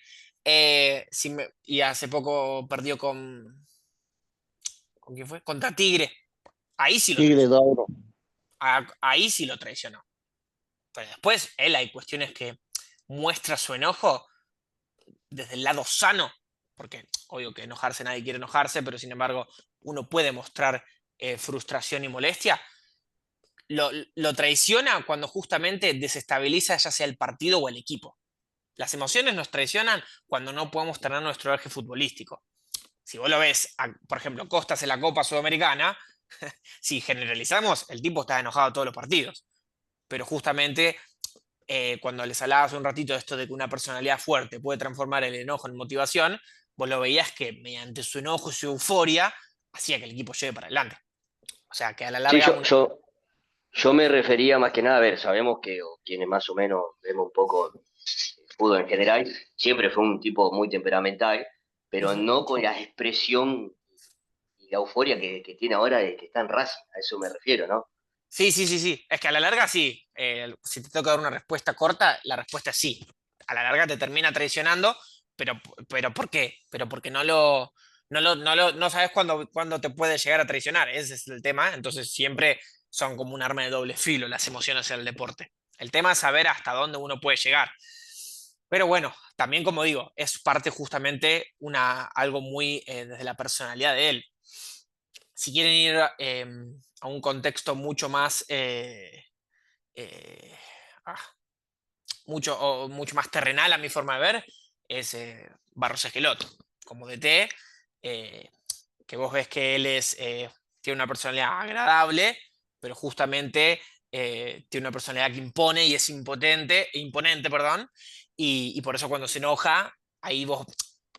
Y hace poco perdió ¿con quién fue? Contra Tigre. Ahí sí lo Tigre traicionó. Dauro. Ahí sí lo traicionó. Pero después, él hay cuestiones que muestra su enojo desde el lado sano, porque obvio que enojarse nadie quiere enojarse, pero sin embargo uno puede mostrar frustración y molestia. Lo traiciona cuando justamente desestabiliza ya sea el partido o el equipo. Las emociones nos traicionan cuando no podemos tener nuestro eje futbolístico. Si vos lo ves, por ejemplo, Costas en la Copa Sudamericana, si generalizamos, el tipo está enojado todos los partidos. Pero justamente cuando les hablaba hace un ratito de esto de que una personalidad fuerte puede transformar el enojo en motivación, vos lo veías que mediante su enojo y su euforia hacía que el equipo llegue para adelante. O sea, que a la Sí, larga uno... yo me refería más que nada, a ver, sabemos que o quienes más o menos vemos un poco el fútbol en general, siempre fue un tipo muy temperamental, pero Ujú. no con la expresión y la euforia que tiene ahora de que está en Racing, a eso me refiero, ¿no? Sí, sí, sí, sí. Es que a la larga sí. Si te toca dar una respuesta corta, la respuesta es sí. A la larga te termina traicionando, pero ¿por qué? Pero porque no sabes cuándo te puede llegar a traicionar. Ese es el tema. Entonces siempre son como un arma de doble filo las emociones en el deporte. El tema es saber hasta dónde uno puede llegar. Pero bueno, también como digo, es parte justamente algo muy desde la personalidad de él. Si quieren ir a un contexto mucho más, eh, ah, mucho más terrenal a mi forma de ver, es Barros Esqueloto, como DT, eh, que vos ves que tiene una personalidad agradable, pero justamente tiene una personalidad que impone y es imponente, perdón, y por eso cuando se enoja, ahí vos,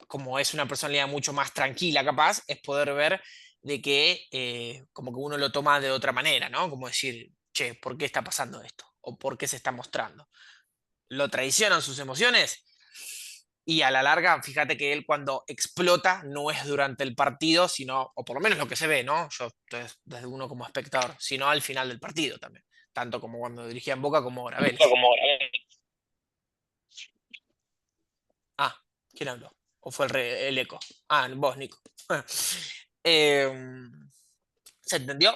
como es una personalidad mucho más tranquila, capaz, es poder ver de que como que uno lo toma de otra manera, ¿no? Como decir, che, ¿por qué está pasando esto? ¿O por qué se está mostrando? ¿Lo traicionan sus emociones? Y a la larga, fíjate que él cuando explota no es durante el partido, sino, o por lo menos lo que se ve, ¿no? Yo desde uno como espectador, sino al final del partido también. Tanto como cuando dirigía en Boca como ahora Vélez. Ah, ¿quién habló? ¿O fue el eco? Ah, vos, Nico. ¿Se entendió?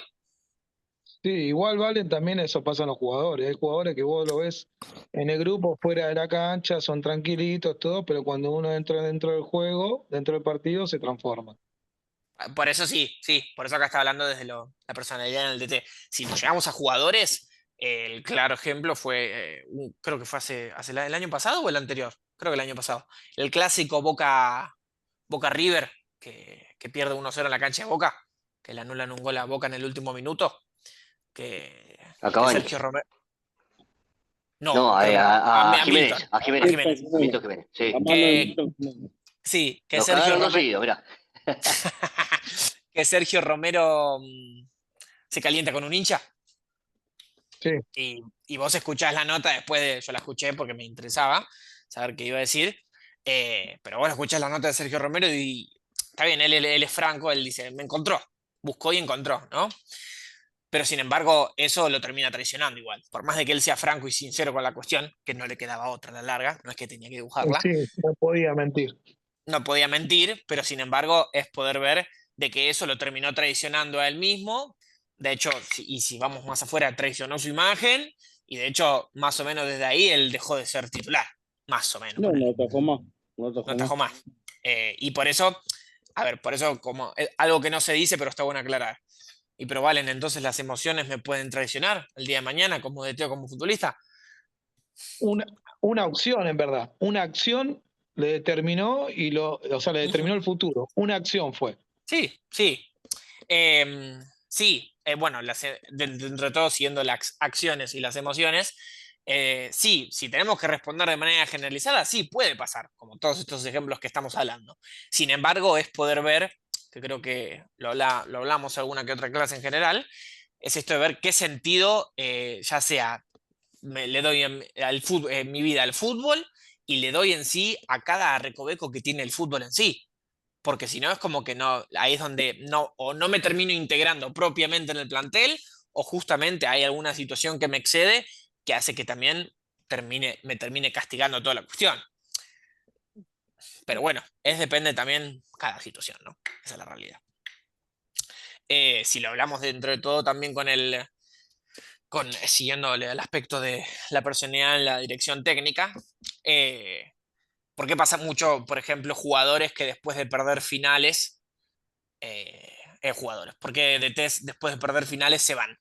Sí, igual Valen también eso pasa en los jugadores. Hay jugadores que vos lo ves en el grupo, fuera de la cancha, son tranquilitos, todo, pero cuando uno entra dentro del juego, dentro del partido, se transforma. Por eso sí, sí, por eso acá está hablando desde la personalidad en el DT. Si nos llegamos a jugadores, el claro ejemplo fue, creo que fue el año pasado o el anterior, creo que el año pasado. El clásico Boca River, que pierde 1-0 en la cancha de Boca, que le anulan un gol a Boca en el último minuto. A que Cavani. Sergio Romero. No, No, perdón, a a Milton, Jiménez, a a Jiménez. Jiménez. Milton Jiménez, sí. La mano de Que Milton Jiménez. sí, que Nos Sergio cagaron dos Romero, seguidos, mirá. que Sergio Romero se calienta con un hincha. Sí. Y vos escuchás la nota después de. Yo la escuché porque me interesaba saber qué iba a decir. Pero vos escuchás la nota de Sergio Romero y está bien, él es franco, él dice, me encontró, buscó y encontró, ¿no? Pero sin embargo, eso lo termina traicionando igual. Por más de que él sea franco y sincero con la cuestión, que no le quedaba otra a la larga, no es que tenía que dibujarla, Sí, no podía mentir. no podía mentir, pero sin embargo es poder ver de que eso lo terminó traicionando a él mismo. De hecho, y si vamos más afuera, traicionó su imagen y de hecho, más o menos desde ahí él dejó de ser titular. Más o menos, No, no ponele. atajó más. No No atajó más. atajó más. Y por eso, a ver, por eso como algo que no se dice, pero está bueno aclarar. Y pero Valen, entonces las emociones me pueden traicionar el día de mañana como DT o como futbolista. Una, una opción, en verdad. Una acción le determinó o sea, le determinó el futuro. Una acción fue. Sí, sí. Sí, bueno, dentro de todo, siguiendo las acciones y las emociones, sí, si tenemos que responder de manera generalizada, sí puede pasar, como todos estos ejemplos que estamos hablando. Sin embargo, es poder ver, que creo que lo hablamos alguna que otra clase en general, es esto de ver qué sentido, ya sea le doy en mi vida al fútbol y le doy en sí a cada recoveco que tiene el fútbol en sí, porque si no es como que no, ahí es donde no, o no me termino integrando propiamente en el plantel, o justamente hay alguna situación que me excede que hace que también me termine castigando toda la cuestión. Pero bueno, depende también cada situación, ¿no? Esa es la realidad. Si lo hablamos dentro de todo también siguiendo el aspecto de la personalidad en la dirección técnica, porque pasa mucho, por ejemplo, jugadores que después de perder finales jugadores. Porque DTs después de perder finales se van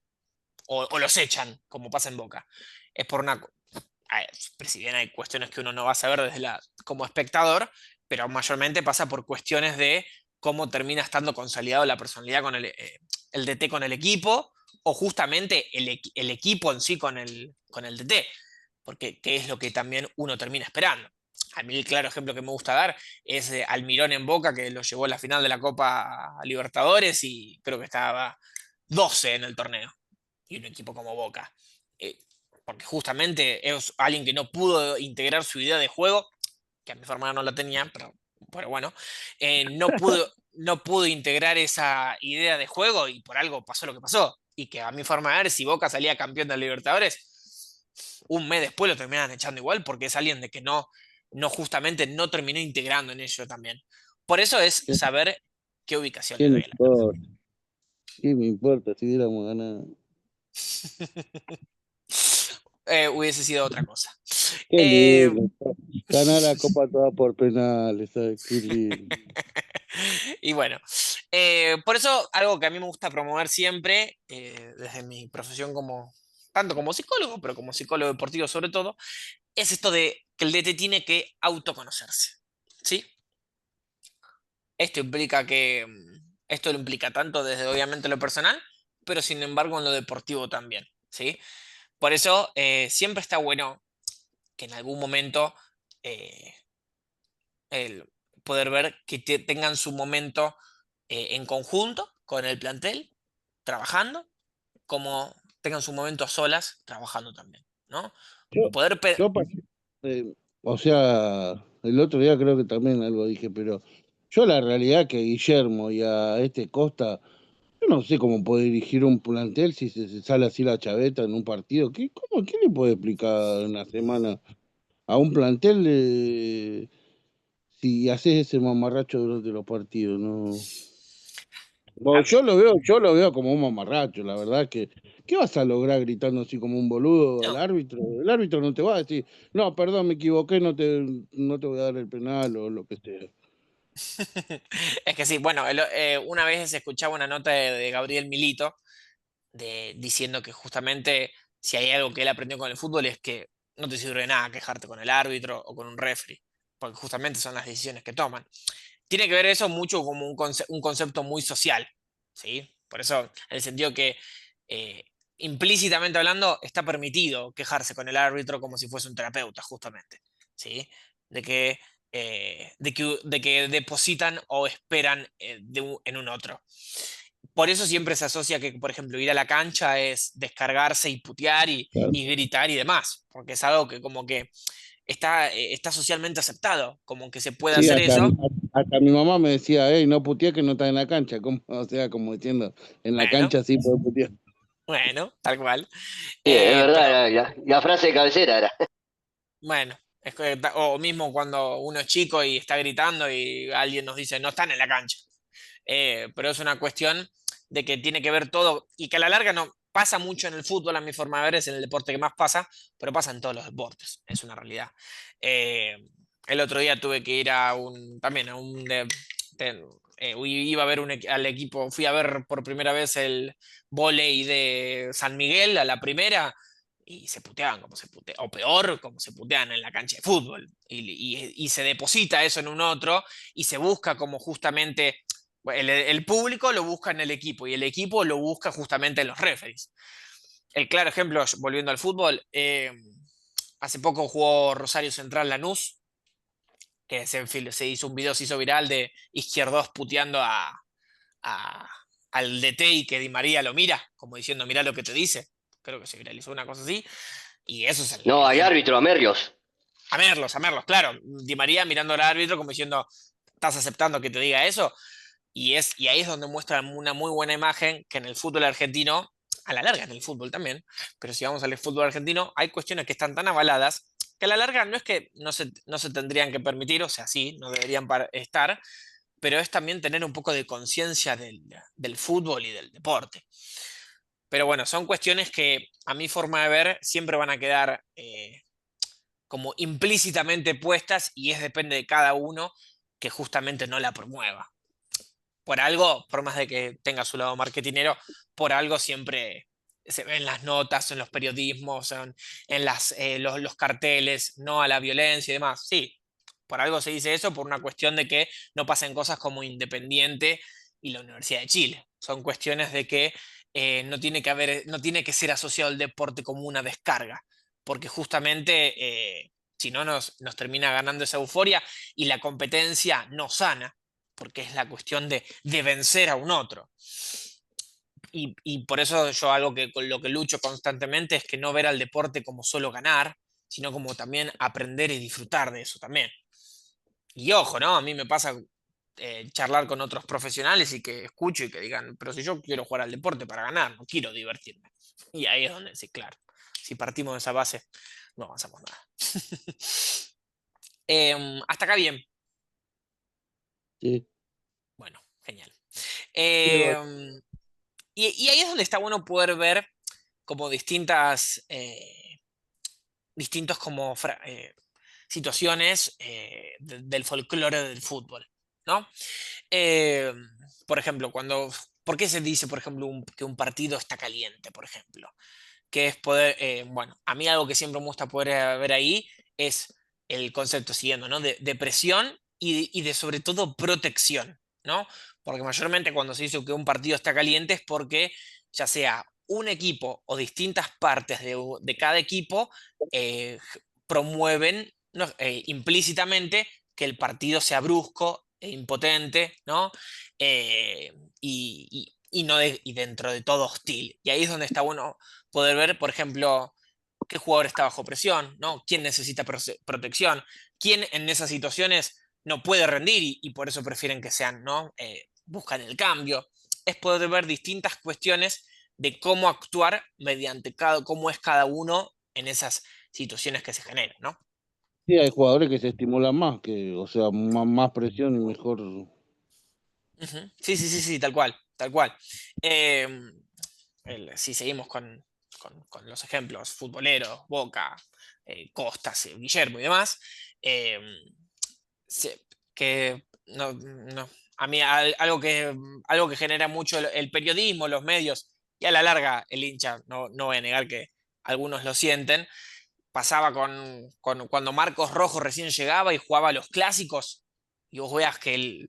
o los echan, como pasa en Boca. Es por una. Si bien hay cuestiones que uno no va a saber como espectador, pero mayormente pasa por cuestiones de cómo termina estando consolidado la personalidad con el DT con el equipo, o justamente el equipo en sí con el DT, porque qué es lo que también uno termina esperando. A mí el claro ejemplo que me gusta dar es Almirón en Boca, que lo llevó a la final de la Copa Libertadores y creo que estaba 12 en el torneo. Y un equipo como Boca. Eh, Porque justamente es alguien que no pudo integrar su idea de juego, que a mi forma no la tenía, pero bueno, no pudo integrar esa idea de juego y por algo pasó lo que pasó. Y que a mi forma de ver, si Boca salía campeón de Libertadores, un mes después lo terminan echando igual porque es alguien de que no justamente no terminó integrando en ello también. Por eso es ¿Qué, saber qué ubicación le qué le doy a la pelota. importa? ¿Qué me importa si hubiéramos ganado? Hubiese sido otra cosa. Qué Eh, lindo. Ganar la copa toda por penales, ¿sabes? Qué lindo. y bueno, por eso algo que a mí me gusta promover siempre, desde mi profesión tanto como psicólogo, pero como psicólogo deportivo sobre todo, es esto de que el DT tiene que autoconocerse. ¿Sí? Esto lo implica tanto desde obviamente lo personal, pero sin embargo en lo deportivo también. ¿Sí? Por eso siempre está bueno que en algún momento eh, el poder ver que tengan su momento en conjunto con el plantel, trabajando, como tengan su momento a solas, trabajando también, ¿no? Yo, Poder, yo o sea, el otro día creo que también algo dije, pero yo la realidad que Guillermo y a este Costa, yo no sé cómo puede dirigir un plantel si se sale así la chaveta en un partido. ¿Qué le puede explicar en la semana a un plantel si haces ese mamarracho durante los partidos? No. a Bueno, ver, yo lo veo como un mamarracho, la verdad que, ¿qué vas a lograr gritando así como un boludo al no. árbitro? El árbitro no te va a decir, no, perdón, me equivoqué, no te voy a dar el penal o lo que sea. Es que sí, bueno, una vez escuchaba una nota de Gabriel Milito diciendo que justamente si hay algo que él aprendió con el fútbol es que no te sirve de nada quejarte con el árbitro o con un referee, porque justamente son las decisiones que toman. Tiene que ver eso mucho como un concepto muy social, ¿sí? Por eso, en el sentido que eh, implícitamente hablando, está permitido quejarse con el árbitro como si fuese un terapeuta, justamente, ¿sí? De que, de que depositan o esperan en un otro. Por eso siempre se asocia que, por ejemplo, ir a la cancha es descargarse y putear Claro. y gritar y demás, porque es algo que como que está socialmente aceptado, como que se puede Sí, hacer eso. hasta mi mamá me decía, hey, no putees que no estás en la cancha. Como, o sea, como diciendo, en la Bueno, cancha sí puedes putear. bueno, tal cual. Sí, es verdad, Pero la frase de cabecera era. bueno, es que o mismo cuando uno es chico y está gritando y alguien nos dice, no están en la cancha. Pero es una cuestión de que tiene que ver todo y que a la larga no pasa mucho en el fútbol, a mi forma de ver, es en el deporte que más pasa, pero pasa en todos los deportes, es una realidad. Eh, el otro día tuve que ir también a un, iba a ver al equipo, fui a ver por primera vez el vóley de San Miguel a la primera y se puteaban como se putean, o peor, como se putean en la cancha de fútbol. Y se deposita eso en un otro y se busca como justamente, bueno, el público lo busca en el equipo y el equipo lo busca justamente en los referees. El claro ejemplo, volviendo al fútbol, hace poco jugó Rosario Central Lanús, que se hizo un video, se hizo viral de Izquierdos puteando a- al DT y que Di María lo mira, como diciendo, mira lo que te dice. Creo que se viralizó una cosa así. Y eso es No, el hay ejemplo. árbitro, a Merrios. A Merlos, claro. Di María mirando al árbitro como diciendo, ¿estás aceptando que te diga eso? Y ahí es donde muestra una muy buena imagen que en el fútbol argentino, a la larga en el fútbol también, pero si vamos al fútbol argentino, hay cuestiones que están tan avaladas que a la larga no es que no se tendrían que permitir, o sea, sí, no deberían estar, pero es también tener un poco de conciencia del fútbol y del deporte. Pero bueno, son cuestiones que a mi forma de ver siempre van a quedar como implícitamente puestas y depende de cada uno que justamente no la promueva. Por algo, por más de que tenga su lado marketinero, por algo siempre se ven las notas, en los periodismos, los carteles, no a la violencia y demás. Sí, por algo se dice eso, por una cuestión de que no pasen cosas como Independiente y la Universidad de Chile. Son cuestiones de que no tiene que ser asociado el deporte como una descarga, porque justamente si no nos termina ganando esa euforia y la competencia no sana porque es la cuestión de vencer a un otro. Y por eso yo algo que con lo que lucho constantemente es que no ver al deporte como solo ganar, sino como también aprender y disfrutar de eso también. Y ojo, ¿no? A mí me pasa charlar con otros profesionales y que escucho y que digan, pero si yo quiero jugar al deporte para ganar, no quiero divertirme. Y ahí es donde sí, claro, si partimos de esa base, no avanzamos nada. Hasta acá bien. Sí. Bueno, genial. Sí, Em, y ahí es donde está bueno poder ver como distintos como situaciones del folclore del fútbol, ¿no? Eh, por ejemplo, ¿por qué se dice, por ejemplo, que un partido está caliente, por ejemplo? Que es poder, bueno, a mí algo que siempre me gusta poder ver ahí es el concepto siguiendo, ¿no? De presión y de sobre todo protección, ¿no? Porque mayormente cuando se dice que un partido está caliente es porque ya sea un equipo o distintas partes de cada equipo promueven, ¿no? Implícitamente que el partido sea brusco e impotente, ¿no? Eh, y dentro de todo hostil. Y ahí es donde está bueno poder ver, por ejemplo, qué jugador está bajo presión, ¿no? ¿Quién necesita protección? ¿Quién en esas situaciones no puede rendir y por eso prefieren que sean, ¿no? Buscan el cambio. Es poder ver distintas cuestiones de cómo actuar mediante cómo es cada uno en esas situaciones que se generan, ¿no? Sí, hay jugadores que se estimulan más, que, o sea, más presión y mejor. Ujú. Sí, sí, sí, sí, tal cual, tal cual. Eh, si seguimos con los ejemplos, futboleros, Boca, Costas, Guillermo y demás, eh, se- que a mí algo que genera mucho el periodismo, los medios, y a la larga el hincha, no voy a negar que algunos lo sienten, pasaba cuando Marcos Rojo recién llegaba y jugaba los clásicos, y vos veas que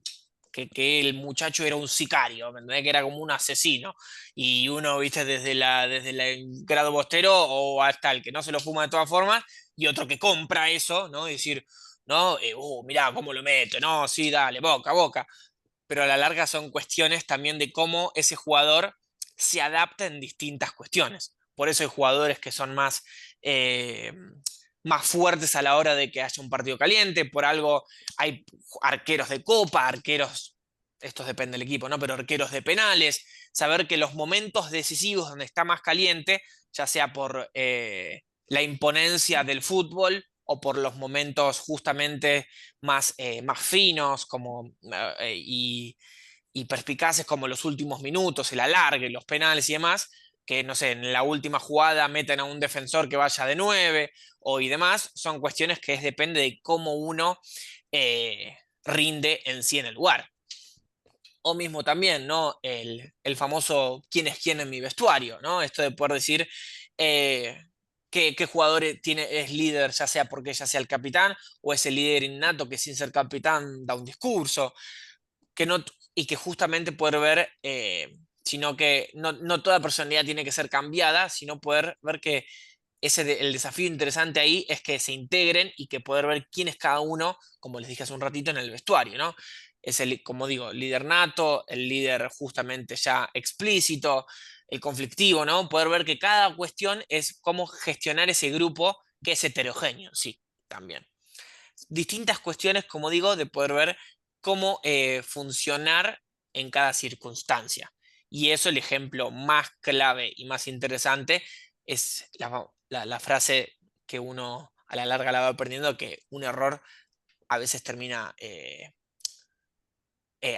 que el muchacho era un sicario, ¿me entendés? Que era como un asesino. Y uno, viste, desde el grado bostero o hasta el que no se lo fuma de todas formas, y otro que compra eso, ¿no? Y decir, no, mirá cómo lo meto, no, sí, dale, boca, boca. Pero a la larga son cuestiones también de cómo ese jugador se adapta en distintas cuestiones. Por eso hay jugadores que son eh, más fuertes a la hora de que haya un partido caliente, por algo hay arqueros de copa, arqueros, esto depende del equipo, ¿no? Pero arqueros de penales, saber que los momentos decisivos donde está más caliente, ya sea por la imponencia del fútbol o por los momentos justamente más finos y perspicaces como los últimos minutos, el alargue, los penales y demás, que no sé, en la última jugada meten a un defensor que vaya de 9 o y demás, son cuestiones que depende de cómo uno rinde en sí en el lugar. O mismo también, ¿no? El famoso quién es quién en mi vestuario, ¿no? Esto de poder decir eh, qué jugador es líder, ya sea porque ya sea el capitán, o es el líder innato que sin ser capitán da un discurso, que no, y que justamente poder ver, sino que no toda personalidad tiene que ser cambiada, sino poder ver que el desafío interesante ahí es que se integren y que poder ver quién es cada uno, como les dije hace un ratito, en el vestuario, ¿no? Es el, como digo, líder nato, el líder justamente ya explícito, el conflictivo, ¿no? Poder ver que cada cuestión es cómo gestionar ese grupo que es heterogéneo, sí, también. Distintas cuestiones, como digo, de poder ver cómo funcionar en cada circunstancia. Y eso el ejemplo más clave y más interesante es la frase que uno a la larga la va aprendiendo, que un error a veces termina,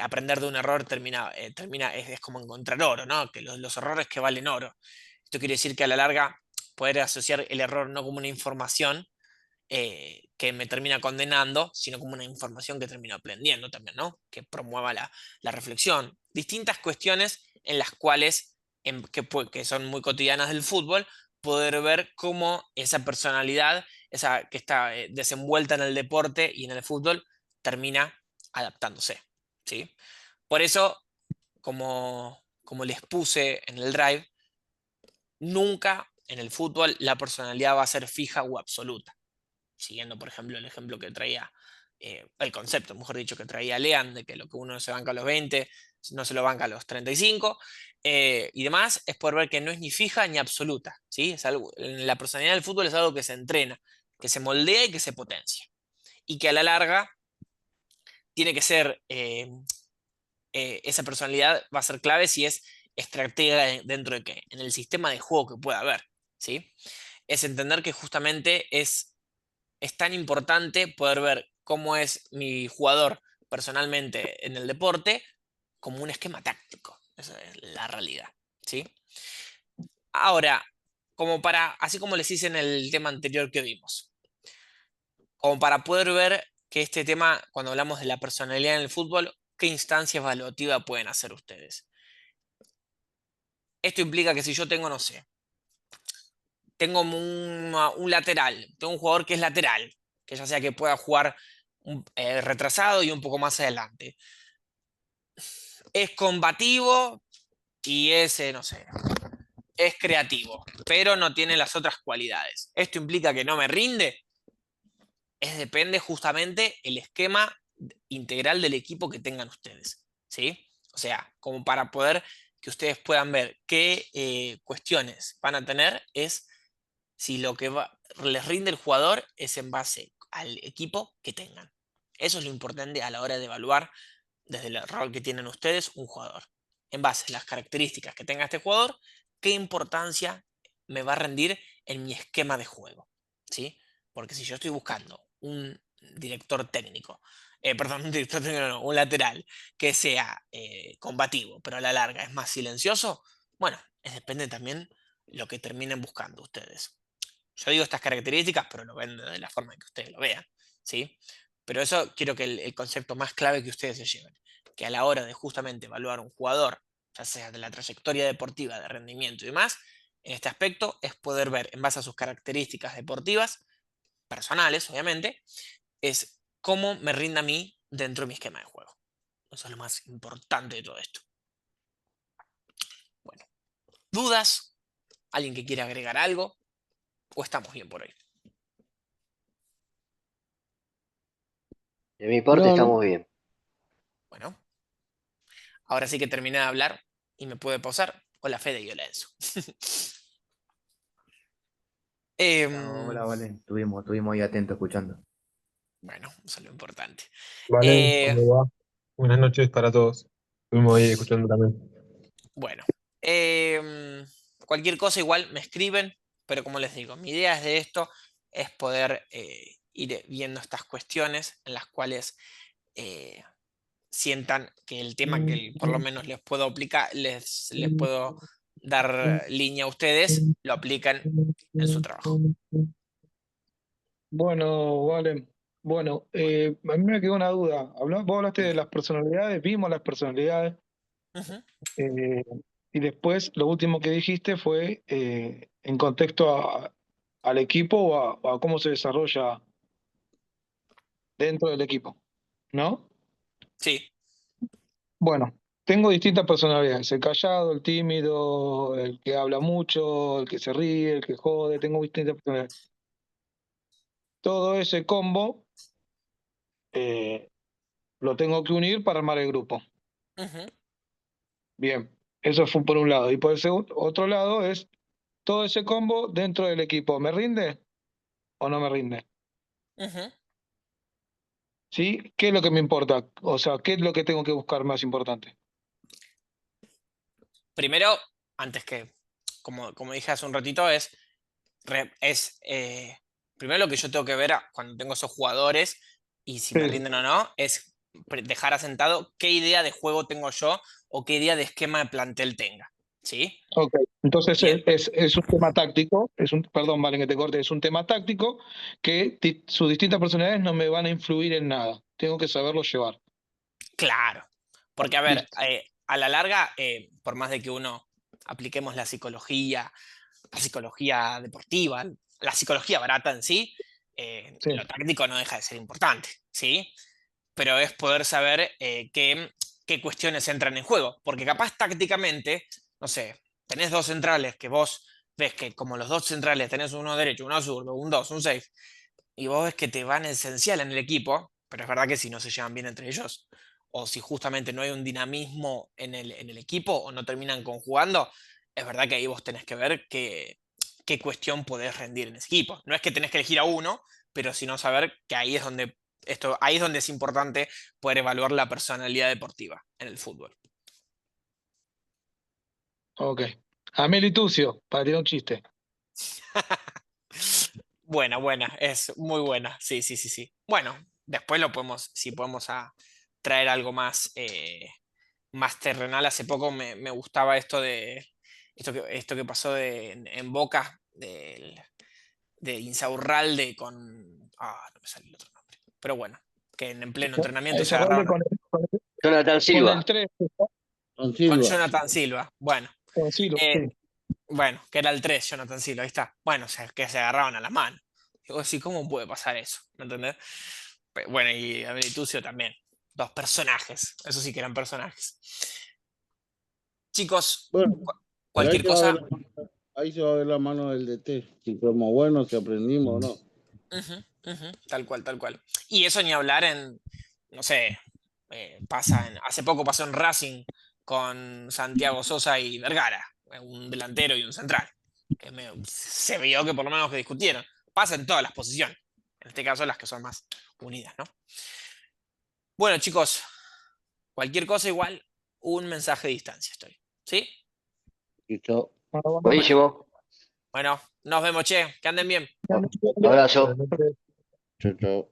aprender de un error es como encontrar oro, ¿no? Que los errores que valen oro. Esto quiere decir que a la larga poder asociar el error no como una información, que me termina condenando, sino como una información que termino aprendiendo también, ¿no? Que promueva la reflexión. Distintas cuestiones en las cuales, que son muy cotidianas del fútbol, poder ver cómo esa personalidad, esa que está desenvuelta en el deporte y en el fútbol, termina adaptándose, ¿sí? Por eso, como les puse en el drive, nunca en el fútbol la personalidad va a ser fija o absoluta, siguiendo, por ejemplo, el ejemplo que traía, el concepto, mejor dicho, que traía Lean, de que lo que uno se banca a los 20, no se lo banca a los 35, y demás, es por ver que no es ni fija ni absoluta, ¿sí? Es algo, la personalidad del fútbol es algo que se entrena, que se moldea y que se potencia, y que a la larga tiene que ser, esa personalidad va a ser clave si es estratega dentro de qué, en el sistema de juego que pueda haber, ¿sí? Es entender que justamente es tan importante poder ver cómo es mi jugador personalmente en el deporte como un esquema táctico. Esa es la realidad, ¿sí? Ahora, así como les hice en el tema anterior que vimos, como para poder ver que este tema, cuando hablamos de la personalidad en el fútbol, ¿qué instancia evaluativa pueden hacer ustedes? Esto implica que si yo tengo, no sé, tengo un lateral, tengo un jugador que es lateral, que ya sea que pueda jugar retrasado y un poco más adelante. Es combativo y es, no sé, es creativo, pero no tiene las otras cualidades. ¿Esto implica que no me rinde? Depende justamente el esquema integral del equipo que tengan ustedes, ¿sí? O sea, como para poder que ustedes puedan ver qué cuestiones van a tener, es si lo que les rinde el jugador es en base al equipo que tengan. Eso es lo importante a la hora de evaluar desde el rol que tienen ustedes un jugador. En base a las características que tenga este jugador, qué importancia me va a rendir en mi esquema de juego, ¿sí? Porque si yo estoy buscando un director técnico, perdón, un director técnico, no, un lateral que sea combativo, pero a la larga es más silencioso, bueno, depende también lo que terminen buscando ustedes. Yo digo estas características, pero lo ven de la forma en que ustedes lo vean, ¿sí? Pero eso quiero que el concepto más clave que ustedes se lleven, que a la hora de justamente evaluar un jugador, ya sea de la trayectoria deportiva, de rendimiento y demás, en este aspecto es poder ver en base a sus características deportivas, personales obviamente, es cómo me rinde a mí dentro de mi esquema de juego, Eso es lo más importante de todo esto. Bueno, ¿dudas? ¿Alguien que quiera agregar algo? ¿O estamos bien por hoy? De mi parte No, no. estamos bien. Bueno, ahora sí que terminé de hablar y me puede pausar. Hola, Fede y hola, Enzo. Hola, Em, vale, estuvimos ahí atentos escuchando. bueno, eso es lo importante. Vale, Eh, ¿cómo va? Buenas noches para todos. Estuvimos ahí escuchando también. bueno, cualquier cosa igual me escriben, pero como les digo, mi idea de esto es poder ir viendo estas cuestiones en las cuales eh, sientan que el tema que por lo menos les puedo aplicar, les puedo dar línea a ustedes, lo aplican en su trabajo. Bueno, vale. Bueno, a mí me quedó una duda. Vos hablaste de Dime. las personalidades, vimos las personalidades, Ujú. eh, y después lo último que dijiste fue en contexto al equipo o a cómo se desarrolla dentro del equipo, ¿no? Sí. Bueno, tengo distintas personalidades, el callado, el tímido, el que habla mucho, el que se ríe, el que jode, tengo distintas personalidades. Todo ese combo eh, lo tengo que unir para armar el grupo. Ujú, Bien, eso fue por un lado. Y por el otro lado es todo ese combo dentro del equipo. ¿Me rinde o no me rinde? ujú. ¿Sí? ¿Qué es lo que me importa? O sea, ¿qué es lo que tengo que buscar más importante? Primero, antes que, como dije hace un ratito, primero lo que yo tengo que ver cuando tengo esos jugadores y si me Sí, rinden o no, es dejar asentado qué idea de juego tengo yo o qué idea de esquema de plantel tenga. ¿Sí? ok. Entonces Bien, es un tema táctico, perdón, vale que te corte, es un tema táctico que sus distintas personalidades no me van a influir en nada. Tengo que saberlo llevar. claro. Porque, a ver, Listo. a la larga, por más de que uno apliquemos la psicología deportiva, la psicología barata en sí, Sí, lo táctico no deja de ser importante, ¿sí? Pero es poder saber qué cuestiones entran en juego, porque capaz tácticamente, no sé, tenés dos centrales que vos ves que como los dos centrales tenés uno derecho, uno zurdo, un 2 un 6 y vos ves que te van esencial en el equipo, pero es verdad que si no se llevan bien entre ellos, o si justamente no hay un dinamismo en el equipo o no terminan conjugando, es verdad que ahí vos tenés que ver qué cuestión podés rendir en ese equipo. No es que tenés que elegir a uno, pero sino saber que ahí es donde es importante poder evaluar la personalidad deportiva en el fútbol. ok. Amel Tucio, para tirar un chiste. Buena, buena, es muy buena. Sí, sí, sí, sí. Bueno, después si podemos traer algo más terrenal. Hace poco me gustaba esto que pasó en Boca, de Insaurralde no me sale el otro nombre. Pero bueno, que en pleno entrenamiento se Esa rol agarraron Jonathan con el Silva. 3, Con con Silva. Jonathan Silva. Bueno, con Silo, eh, sí. bueno, que era el 3 Jonathan Silva, ahí está. Bueno, o sea, que se agarraban a las manos. Digo, sí, ¿cómo puede pasar eso? ¿Me entendés? Bueno, y Abel Tucio también. Dos personajes. Eso sí que eran personajes. Chicos, Bueno, y ahí cualquier se va a ver cosa. ahí se va a ver la mano del DT, si somos buenos, si aprendimos o no. Ujú, ujú, tal cual, tal cual. Y eso ni hablar no sé, hace poco pasó en Racing con Santiago Sosa y Vergara, un delantero y un central. Se vio que por lo menos que discutieron. Pasa en todas las posiciones. En este caso, las que son más unidas, ¿no? Bueno, chicos, cualquier cosa igual, un mensaje de distancia estoy. ¿Sí? Y chao. Bueno, Buenísimo. bueno, nos vemos, che, que anden bien. Buenas Abrazo. noches. Chao, chao.